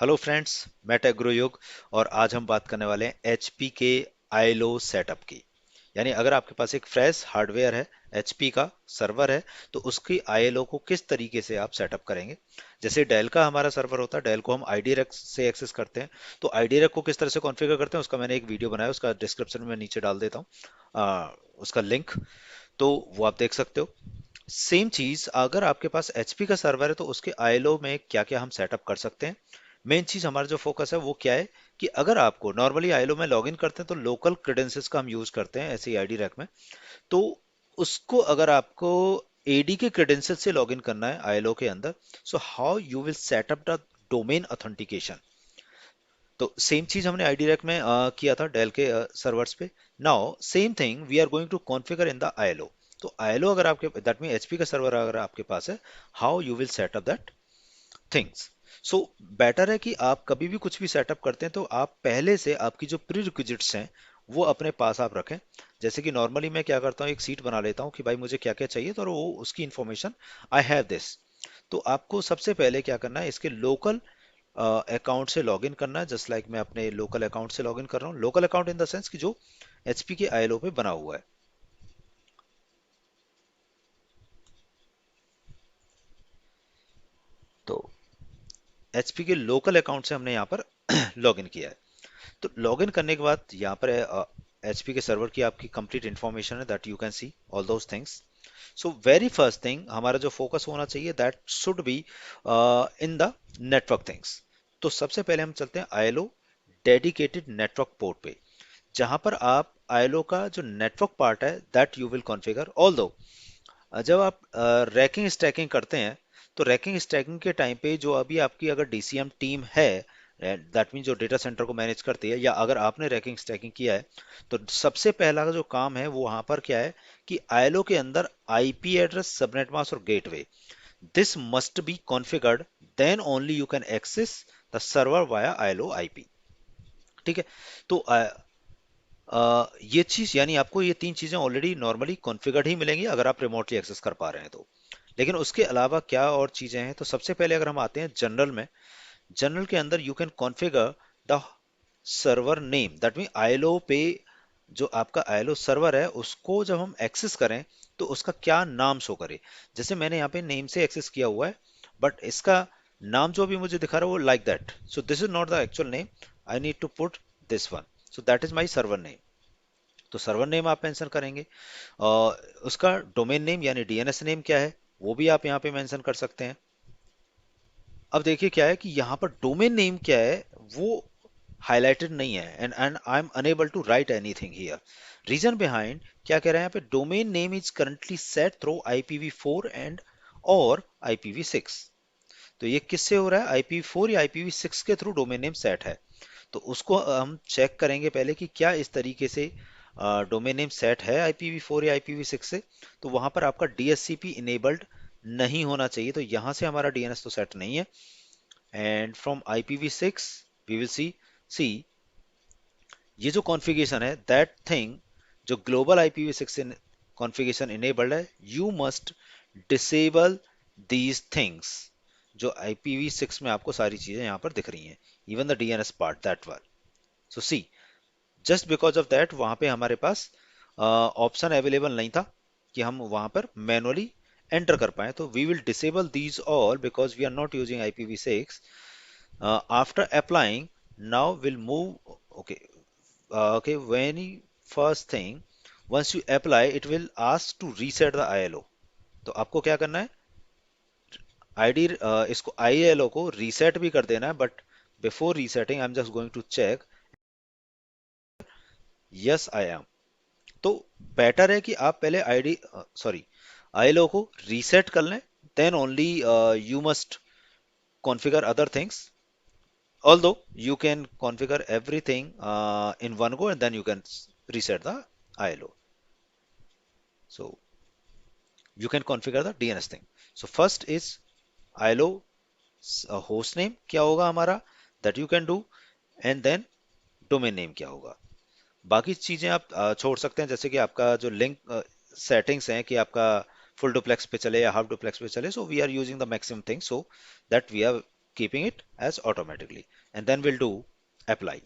Hello friends, मैं take गुरु युग। और आज हम बात करने वाले हैं एचपी के आईएलओ सेटअप की। यानी अगर आपके पास एक फ्रेश हार्डवेयर है, एचपी का सर्वर है, तो उसकी आईएलओ को किस तरीके से आप सेटअप करेंगे। जैसे डेल का हमारा सर्वर होता है, डेल को हम आईडी रैक से एक्सेस करते हैं। तो आईडी रैक को किस तरह से कॉन्फ़िगर करते हैं, उसका मैंने एक वीडियो बनाया, उसका डिस्क्रिप्शन में नीचे डाल देता हूँ उसका लिंक। तो वो आप देख सकते हो। सेम चीज अगर आपके पास एचपी का सर्वर है, तो उसके आईएलओ में क्या क्या हम सेटअप कर सकते हैं। मेन चीज हमारा जो फोकस है वो क्या है कि अगर आपको नॉर्मली आईएलओ में लॉगिन करते हैं तो लोकल क्रेडेंशियल्स का हम यूज करते हैं ऐसे आईडी रैक में। तो उसको अगर आपको एडी के क्रेडेंशियल से लॉगिन करना है आईएलओ के अंदर, so how you will setup the domain authentication. तो सेम चीज हमने आईडी रैक में किया था डेल के सर्वर्स पे। Now same thing we are going to configure in the ILO. तो आईएलओ अगर आपके, दैट मीन एचपी का सर्वर अगर आपके पास है, how you will setup that things. So better है कि आप कभी भी कुछ भी सेटअप करते हैं तो आप पहले से आपकी जो प्री रिक्विजिट्स हैं वो अपने पास आप रखें। जैसे कि नॉर्मली मैं क्या करता हूँ, एक सीट बना लेता हूँ कि भाई मुझे क्या क्या चाहिए, तो वो उसकी इंफॉर्मेशन आई हैव दिस। तो आपको सबसे पहले क्या करना है, इसके लोकल अकाउंट से लॉगिन करना है। जस्ट लाइक मैं अपने लोकल अकाउंट से लॉगिन कर रहा हूँ, local account in the sense कि जो एचपी के आईएलओ पे बना हुआ है। तो एचपी के लोकल अकाउंट से हमने यहाँ पर लॉगिन किया है। तो लॉगिन करने के बाद यहाँ पर एचपी के सर्वर की आपकी कंप्लीट इंफॉर्मेशन है, that you can see all those things. So very first thing हमारा जो फोकस होना चाहिए, that should be in the network things. तो सबसे पहले हम चलते हैं आईएलओ डेडिकेटेड नेटवर्क पोर्ट पे, जहां पर आप आईएलओ का जो नेटवर्क पार्ट है that you will configure. Although जब आप रैकिंग स्टैकिंग करते हैं, तो रैकिंग स्टैकिंग के टाइम पे जो अभी आपकी अगर डीसीएम टीम है, दैट मीन जो डेटा सेंटर को मैनेज करती है, या अगर आपने रैकिंग स्टैकिंग किया है, तो सबसे पहला का जो काम है वो वहां पर क्या है कि आईएलओ के अंदर आईपी एड्रेस, सबनेट मास्क और gateway, this must be configured, then only you can access the server via ILO IP. ठीक है। तो ये चीज यानी आपको ये तीन चीजें ऑलरेडी नॉर्मली कॉन्फ़िगर्ड ही मिलेंगी अगर आप रिमोटली एक्सेस कर पा रहे हैं तो। लेकिन उसके अलावा क्या और चीजें हैं, तो सबसे पहले अगर हम आते हैं जनरल में, जनरल के अंदर you can configure the server name, that mean ILO पे जो आपका आईएलओ सर्वर है उसको जब हम एक्सेस करें तो उसका क्या नाम शो करे। जैसे मैंने यहाँ पे नेम से एक्सेस किया हुआ है, बट इसका नाम जो भी मुझे दिखा रहा है वो like that, so this is not the actual name, I need to put this one. So that is my server name. तो सर्वर नेम आप मेंशन करेंगे। उसका डोमेन नेम यानी डीएनएस नेम क्या है वो भी आप यहाँ पे मेंशन कर सकते हैं। अब देखिए क्या है कि यहाँ पर डोमेन नेम क्या है वो हाईलाइटेड नहीं है, and I am unable to write anything here. Reason behind क्या कह रहे हैं यहाँ पे, domain name is currently set through IPv4 and और IPv6। तो ये किससे हो रहा है, IPv4 या IPv6 के थ्रू डोमेन नेम सेट है। तो उसको हम चेक करेंगे पहले कि क्या इस तरीके से डोमेन नेम सेट है IPv4 या IPv6 से। तो वहां पर आपका DSCP इनेबल्ड नहीं होना चाहिए, तो यहाँ से हमारा DNS तो सेट नहीं है। And from IPv6 we will see ये जो कॉन्फ़िगरेशन है, दैट थिंग जो ग्लोबल IPv6 से कॉन्फ़िगरेशन इनेबल्ड है, you must disable these things. जो IPv6 में आपको सारी चीजें यहाँ पर दिख रही हैं, even the DNS part that one. So see, just because of that वहां पे हमारे पास ऑप्शन अवेलेबल नहीं था कि हम वहां पर मैनुअली एंटर कर पाए। तो we will disable these all because we are not using IPv6 after applying. Now will move, okay, okay, very first thing, once you apply it will ask to reset the ILO। तो आपको क्या करना है, ID इसको ILO को reset भी कर देना है, but before resetting I am just going to check, yes I am. तो बेटर है कि आप पहले आईडी, सॉरी, ILO को रीसेट कर लें, then only you must configure other things. Although you can configure everything in one go and then you can reset the ILO. So you can configure the DNS thing. So first is ILO host name क्या होगा हमारा, that you can do, and then domain name क्या होगा। बाकी चीजें आप छोड़ सकते हैं, जैसे कि आपका जो लिंक सेटिंग्स हैं कि आपका फुल डुप्लेक्स पे चले या हाफ डुप्लेक्स पे चले, so we are using the maximum thing, so that we are keeping it as automatically, and then we'll do apply.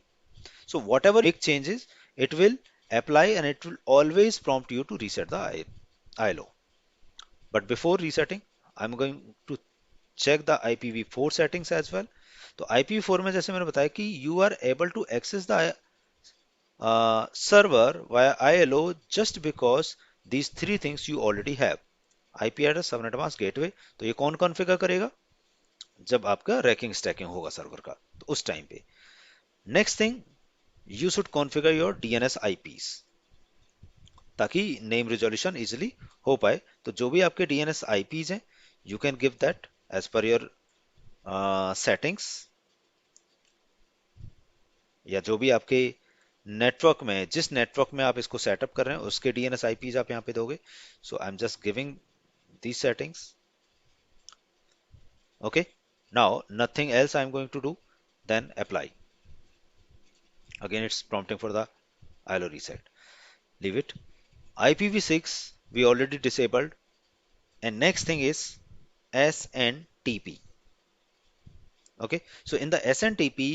So whatever make changes, it will apply and it will always prompt you to reset the ILO. But before resetting, I'm going to check the IPv4 settings as well. तो IPv4 में जैसे मैंने बताया कि you are able to access the server via ILO just because these three things you already have. IP address, subnet mask, gateway. तो ये कौन configure करेगा? जब आपका रैकिंग स्टैकिंग होगा सर्वर का, तो उस टाइम पे. Next thing, you should configure your DNS IPs ताकि नेम रिजोल्यूशन इजिली हो पाए. तो जो भी आपके DNS IPs हैं, you can give that as per your settings, या जो भी आपके नेटवर्क में, जिस नेटवर्क में आप इसको सेटअप कर रहे हैं उसके DNS IPs आप यहाँ पे दोगे. So I am just giving these settings. Okay, now nothing else I'm going to do, then apply. Again it's prompting for the ILO reset. Leave it. IPv6 we already disabled, and next thing is SNTP. Okay, so in the SNTP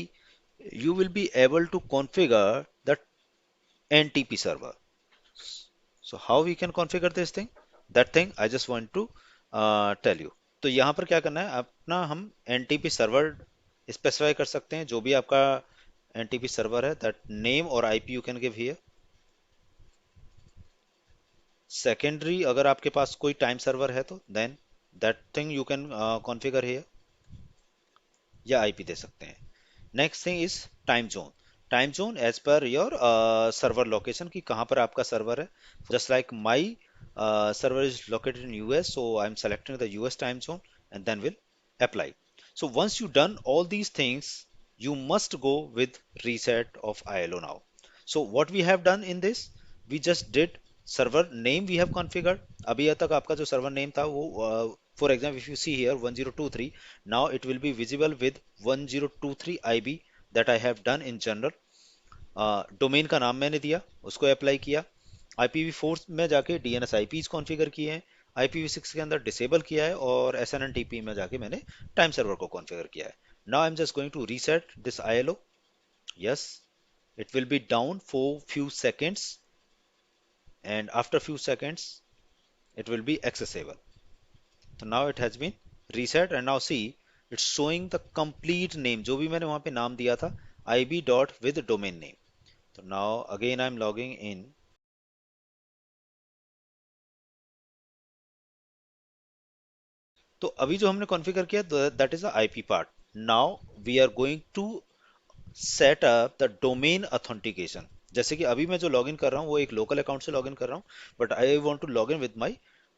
you will be able to configure the NTP server. So how we can configure this thing, that thing I just want to tell you. तो यहाँ पर क्या करना है, अपना हम NTP server specify कर सकते हैं, जो भी आपका NTP सर्वर है, दैट नेम और IP you can give here. Secondary अगर आपके पास कोई टाइम सर्वर है तो then that thing you can configure here, या आईपी दे सकते हैं. Next thing is time zone. Time zone as per your server location, कि कहाँ पर आपका सर्वर है. Just like my server is located in US, so I'm selecting the US time zone and then will apply. So once you done all these things, you must go with reset of ILO now. So what we have done in this, we just did server name we have configured. अभी तक आपका जो server name था वो for example if you see here 1023, now it will be visible with 1023 IB that I have done in general. Domain का नाम मैंने दिया, उसको अप्लाई किया. IPv4 में जाके DNS IPs कॉन्फ़िगर किए हैं, IPv6 के अंदर डिसेबल किया है, और SNMTP में जाके मैंने टाइम सर्वर को कॉन्फ़िगर किया है. Now I am just going to reset this ILO. Yes, it will be down for few seconds, and after few seconds it will be accessible. So now it has been reset, and now see it's showing the complete name, जो भी मैंने वहां पे नाम दिया था, IB dot with domain name. So now again I'm logging in. तो अभी जो हमने कॉन्फ़िगर किया that is the IP part. Now we are going to set up the domain authentication. जैसे कि अभी मैं जो लॉगिन कर रहा हूँ वो एक लोकल अकाउंट से लॉगिन कर रहा हूँ, but I want to login with my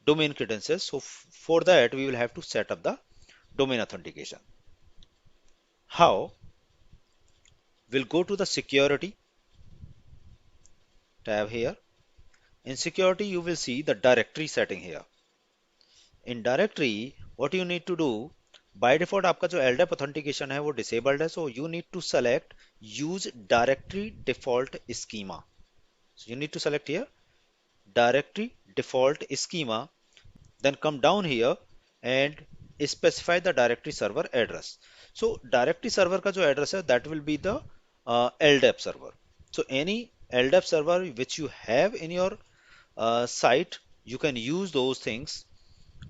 domain credentials. So for that we will have to set up the domain authentication. How? Will go to the security tab here. In security you will see the directory setting here. In directory what you need to do, by default आपका जो LDAP authentication है वो disabled है, so you need to select use directory default schema. So you need to select here directory default schema, then come down here and specify the directory server address. So directory server का जो address है that will be the LDAP server. So any LDAP server which you have in your site, you can use those things.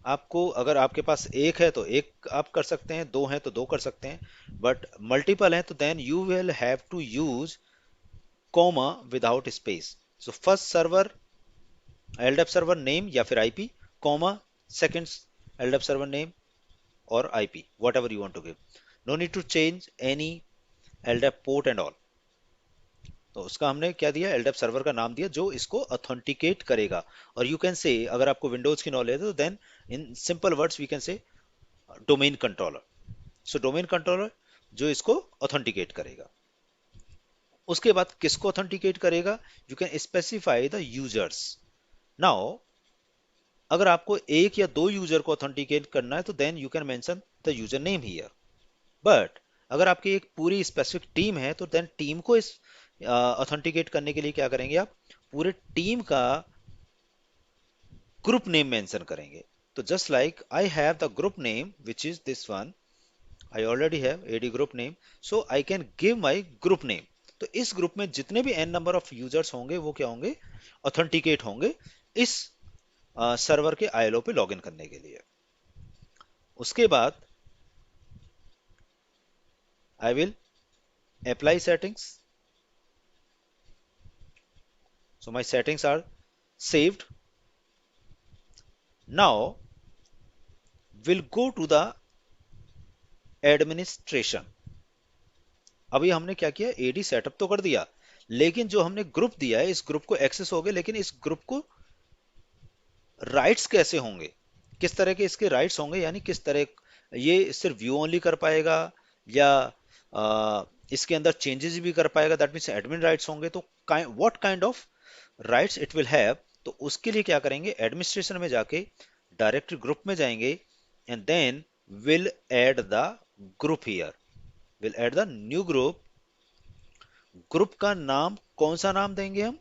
आपको अगर आपके पास एक है तो एक आप कर सकते हैं, दो हैं तो दो कर सकते हैं, बट मल्टीपल हैं तो then you will have to use comma without space. So first server LDAP server name या फिर IP, comma second LDAP server name और IP, whatever you want to give. No need to change any LDAP port and all. तो उसका हमने क्या दिया, LDAP server का नाम दिया जो इसको ऑथेंटिकेट करेगा. और यू कैन से, अगर आपको विंडोज की नॉलेज है तो then in simple words we can say domain controller. So domain controller जो इसको ऑथेंटिकेट करेगा. उसके बाद किसको ऑथेंटिकेट करेगा, you can specify the users. Now अगर आपको एक या दो यूजर को ऑथेंटिकेट करना है तो then you can mention the user name here. But अगर आपकी एक पूरी स्पेसिफिक टीम है तो देन टीम को इस ऑथेंटिकेट करने के लिए क्या करेंगे, आप पूरे टीम का ग्रुप नेम मेंशन करेंगे. तो just like I have the group name which is this one, I already have AD group name, so I can give my group name. तो इस ग्रुप में जितने भी n नंबर ऑफ यूजर्स होंगे वो क्या होंगे, ऑथेंटिकेट होंगे इस सर्वर के आईएलओ पे लॉगिन करने के लिए। उसके बाद I will apply settings, so my settings are saved. Now we'll go to the administration। अभी हमने क्या किया, एडी सेटअप तो कर दिया, लेकिन जो हमने ग्रुप दिया है इस ग्रुप को एक्सेस हो गए, लेकिन इस ग्रुप को राइट्स कैसे होंगे, किस तरह के इसके राइट्स होंगे, यानी किस तरह ये सिर्फ व्यू ओनली कर पाएगा या इसके अंदर चेंजेस भी कर पाएगा, दैट मीन्स एडमिन राइट्स होंगे, तो what kind of rights it will have. तो उसके लिए क्या करेंगे, एडमिनिस्ट्रेशन में जाके डायरेक्टरी ग्रुप में जाएंगे and then will add the group here, will add the new group. Group का नाम कौन सा नाम देंगे हम,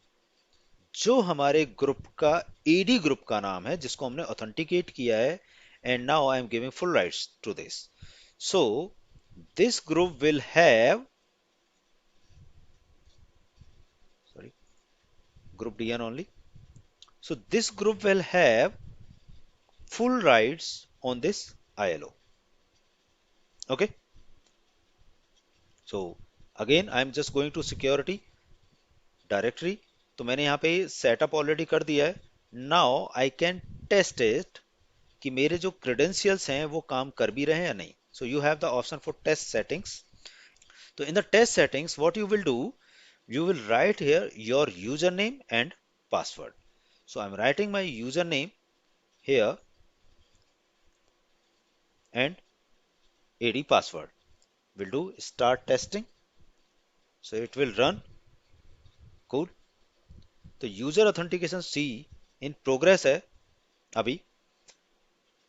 जो हमारे ग्रुप का एडी ग्रुप का नाम है जिसको हमने ऑथेंटिकेट किया है, and now I am giving full rights to this. So this group will have, sorry, group dn only, so this group will have full rights on this ILO. Okay, so again I am just going to security directory, तो मैंने यहाँ पे setup already कर दिया है। Now I can test it कि मेरे जो क्रेडेंशियल्स हैं वो काम कर भी रहे हैं या नहीं। So you have the option for test settings. तो in the test settings what you will do, you will write here your username and password. So I'm writing my username here and AD password. We'll do start testing. So it will run. Cool. तो user authentication see in progress है अभी।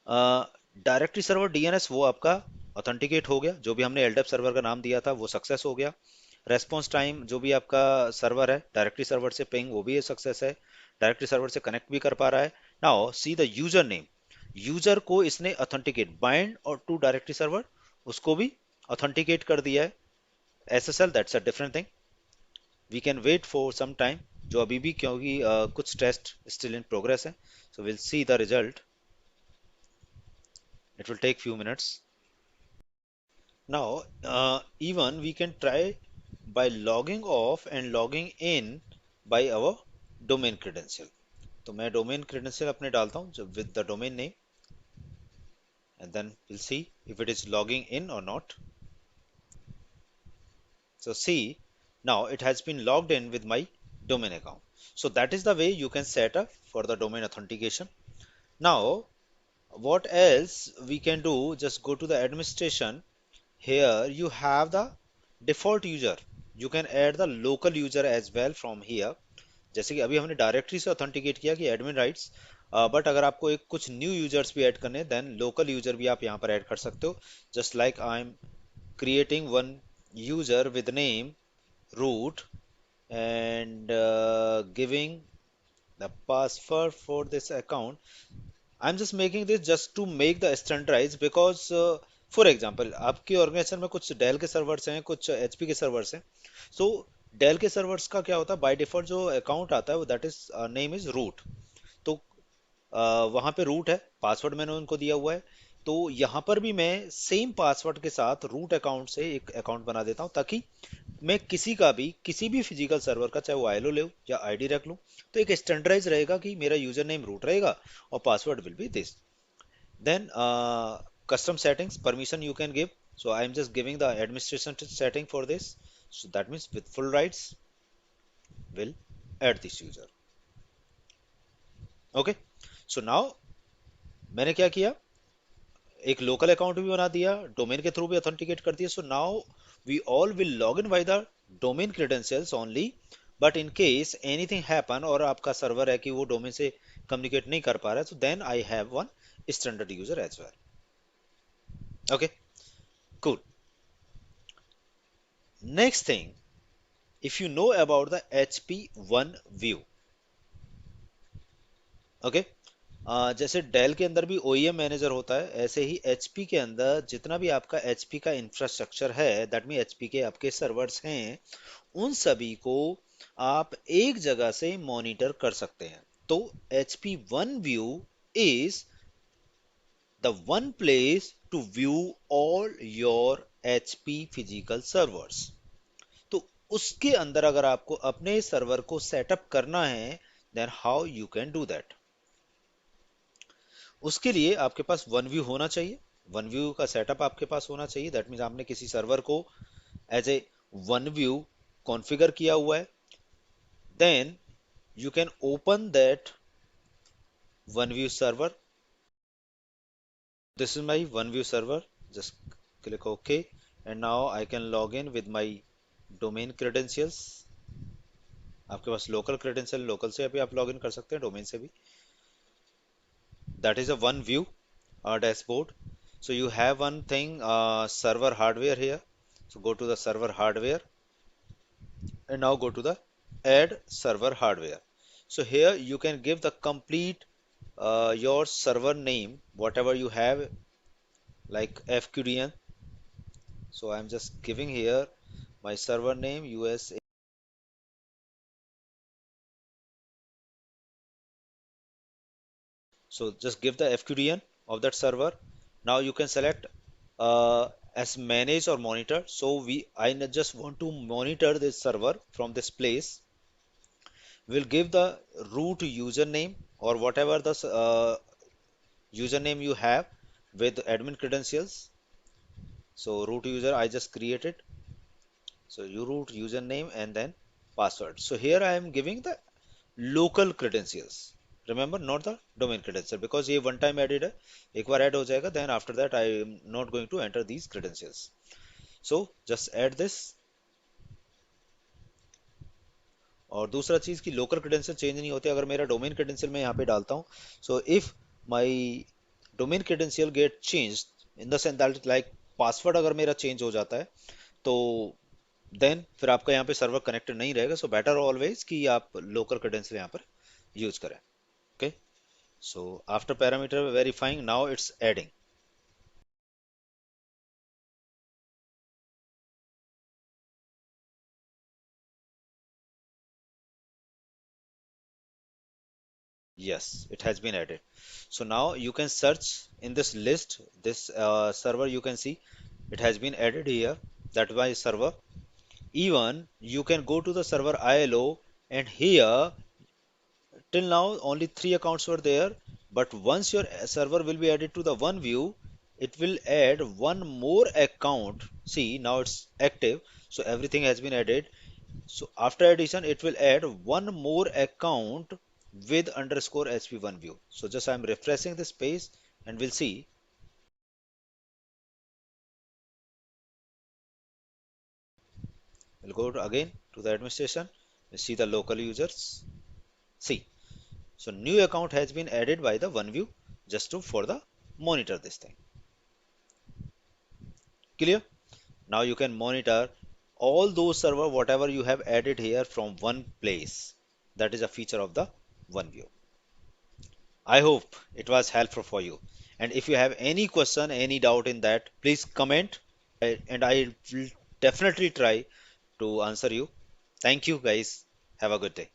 Directory server DNS वो आपका authenticate हो गया, जो भी हमने एलडेप सर्वर का नाम दिया था वो सक्सेस हो गया। रेस्पॉन्स टाइम जो भी आपका सर्वर है डायरेक्टरी सर्वर से पिंग, वो भी सक्सेस है, डायरेक्टरी सर्वर से कनेक्ट भी कर पा रहा है। Now see the user name, user को इसने ऑथेंटिकेट बाइंड और टू डायरेक्टरी सर्वर उसको भी ऑथेंटिकेट कर दिया है। SSL that's a different thing, we can wait for some time, जो अभी भी क्योंकि कुछ टेस्ट स्टिल इन प्रोग्रेस है। So will see the result, it will take few minutes. Now even we can try by logging off and logging in by our domain credential। तो मैं domain credential अपने डालता हूँ जो with the domain name, and then we'll see if it is logging in or not। So see, now it has been logged in with my domain account। So that is the way you can set up for the domain authentication। Now what else we can do, just go to the administration। Here you have the default user, you can add the local user as well from here। जैसे कि अभी हमने directory से authenticate किया कि admin rights, but अगर आपको एक कुछ न्यू यूजर्स भी ऐड करने देन लोकल यूजर भी आप यहाँ पर ऐड कर सकते हो। Just like I am creating one user with name root and giving the password for this account। I'm just making this just to make the standardize because for example आपके organisation में कुछ del के servers हैं, कुछ HP के servers हैं। So del के servers का क्या होता है, बाय डिफॉल्ट जो अकाउंट आता है वो that is name is root. तो वहां पे रूट है, पासवर्ड मैंने उनको दिया हुआ है, तो यहाँ पर भी मैं सेम पासवर्ड के साथ रूट अकाउंट से एक अकाउंट बना देता हूँ, ताकि मैं किसी का भी किसी भी फिजिकल सर्वर का चाहे वो आईएलओ ले या आईडी रख लूँ, तो एक स्टैंडर्डाइज रहेगा कि मेरा यूजर नेम रूट रहेगा और password will be this. Then custom settings permission you can give, so I am just giving the administration setting for this, so that means with full rights will add this user। okay, so now मैंने क्या किया, एक local account भी बना दिया, domain के through भी authenticate कर दिया। So now we all will log in by the domain credentials only, but in case anything happen और आपका सर्वर है कि वो डोमेन से कम्युनिकेट नहीं कर पा रहा है, so then I have one standard user as well। okay, cool। next thing, if you know about the HP1 view, okay, जैसे डेल के अंदर भी ओईएम मैनेजर होता है, ऐसे ही एचपी के अंदर जितना भी आपका एचपी का इंफ्रास्ट्रक्चर है, दैट मीन एचपी के आपके सर्वर्स हैं, उन सभी को आप एक जगह से मॉनिटर कर सकते हैं। तो HP one view is the one place to view all your HP physical servers. तो उसके अंदर अगर आपको अपने सर्वर को सेटअप करना है, then how you can do that. उसके लिए आपके पास वन व्यू होना चाहिए, वन व्यू का सेटअप आपके पास होना चाहिए। दैट मीन्स आपने किसी सर्वर को as a one view configure किया हुआ है। Then you can open that OneView server. This is my OneView server. Just click OK, and now I can log in with my domain credentials. आपके पास local credential, local से अभी आप log in कर सकते हैं, डोमेन से भी। That is a one view dashboard. So you have one thing, server hardware here. So go to the server hardware and now go to the add server hardware. So here you can give the complete your server name, whatever you have, like FQDN. So I'm just giving here my server name USA. So just give the FQDN of that server. Now you can select as manage or monitor. So just want to monitor this server from this place. We'll give the root username or whatever the username you have with admin credentials. So root user I just created. So you root username and then password. So here I am giving the local credentials. Remember, not the domain credential, because ये one time added है, एक बार add हो जाएगा, then after that I am not going to enter these credentials. So just add this. और दूसरा चीज कि local credential change नहीं होते अगर मेरा डोमेन क्रेडेंशियल मैं यहाँ पे डालता हूँ। So if my domain credential get change in the sense that like password अगर मेरा चेंज हो जाता है, तो देन फिर आपका यहाँ पे सर्वर कनेक्टेड नहीं रहेगा। सो बेटर ऑलवेज कि आप लोकल क्रेडेंशियल यहाँ पर यूज करें। Okay, so after parameter verifying, now it's adding. Yes, it has been added. So now you can search in this list, this server you can see it has been added here. That my server. Even you can go to the server ILO, and here till now only three accounts were there. But once your server will be added to the one view, it will add one more account. See, now it's active. So everything has been added. So after addition, it will add one more account with underscore sp1 view. So just I'm refreshing this page and we'll see. We'll go again to the administration. We see the local users. See, so new account has been added by the OneView just to for the monitor this thing. Clear? Now you can monitor all those server whatever you have added here from one place. That is a feature of the OneView. I hope it was helpful for you. And if you have any question, any doubt in that, please comment and I will definitely try to answer you. Thank you guys. Have a good day.